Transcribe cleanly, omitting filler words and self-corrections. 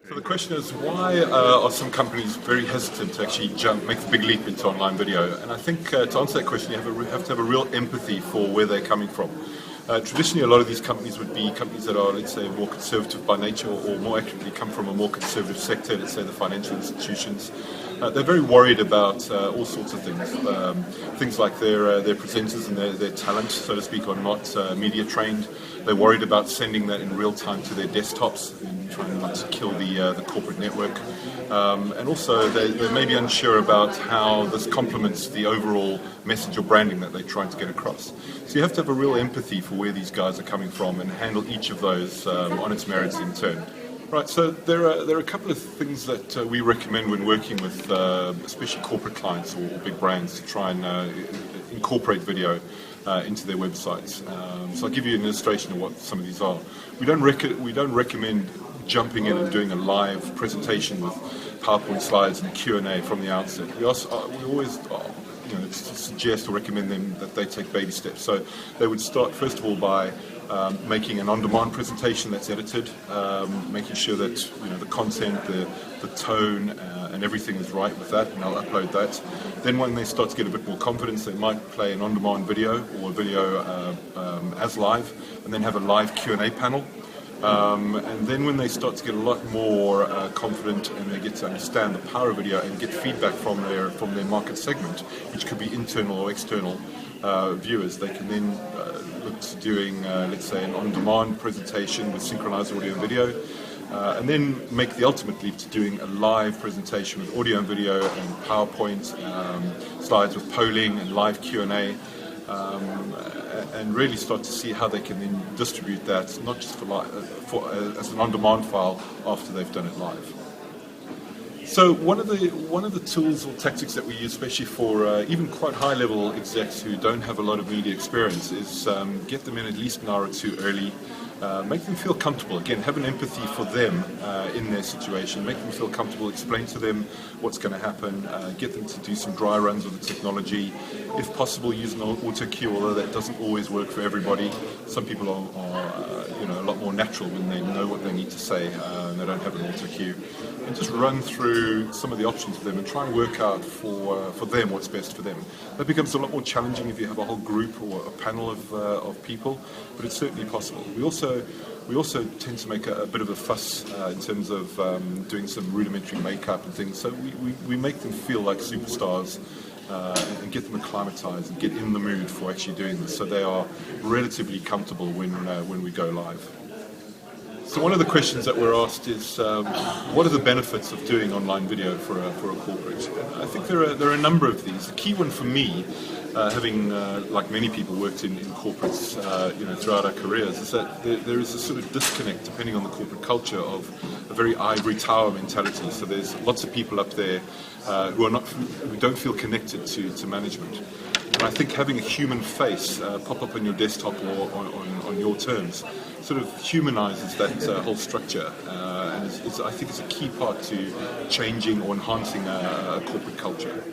So the question is, why are some companies very hesitant to actually make the big leap into online video? And I think to answer that question, you have to have a real empathy for where they're coming from. Traditionally, a lot of these companies would be companies that are, let's say, more conservative by nature, or more accurately come from a more conservative sector, let's say the financial institutions. They're very worried about all sorts of things. Things like their presenters and their talent, so to speak, are not media trained. They're worried about sending that in real time to their desktops and trying not to kill the corporate network. And also, they may be unsure about how this complements the overall message or branding that they're trying to get across. So you have to have a real empathy for where these guys are coming from and handle each of those on its merits in turn. Right, so there are a couple of things that we recommend when working with especially corporate clients or big brands to try and incorporate video into their websites. So I'll give you an illustration of what some of these are. We don't recommend jumping in and doing a live presentation with PowerPoint slides and a Q&A from the outset. We always suggest or recommend them that they take baby steps. So they would start first of all by making an on-demand presentation that's edited, making sure that the content, the tone, and everything is right with that, and I'll upload that. Then when they start to get a bit more confidence, they might play an on-demand video or a video as live, and then have a live Q&A panel. And then when they start to get a lot more confident and they get to understand the power of video and get feedback from their market segment, which could be internal or external viewers, they can then look to doing, let's say, an on-demand presentation with synchronized audio and video, and then make the ultimate leap to doing a live presentation with audio and video and PowerPoint slides with polling and live Q&A. And really start to see how they can then distribute that, not just as an on-demand file after they've done it live. So one of the tools or tactics that we use, especially for even quite high-level execs who don't have a lot of media experience, is get them in at least an hour or two early. Make them feel comfortable. Again, have an empathy for them in their situation. Make them feel comfortable. Explain to them what's going to happen. Get them to do some dry runs with the technology. If possible, use an auto cue, although that doesn't always work for everybody. Some people are a lot more natural when they know what they need to say and they don't have an auto cue. And just run through some of the options for them and try and work out for them what's best for them. That becomes a lot more challenging if you have a whole group or a panel of people, but it's certainly possible. We also tend to make a bit of a fuss in terms of doing some rudimentary makeup and things. So we make them feel like superstars and get them acclimatized and get in the mood for actually doing this, so they are relatively comfortable when we go live. So one of the questions that we're asked is, what are the benefits of doing online video for a corporate? I think there are a number of these. The key one for me, having like many people worked in corporates throughout our careers, is that there is a sort of disconnect, depending on the corporate culture, of a very ivory tower mentality. So there's lots of people up there who don't feel connected to management. And I think having a human face pop up on your desktop or on your terms sort of humanizes that whole structure, and I think it's a key part to changing or enhancing a corporate culture.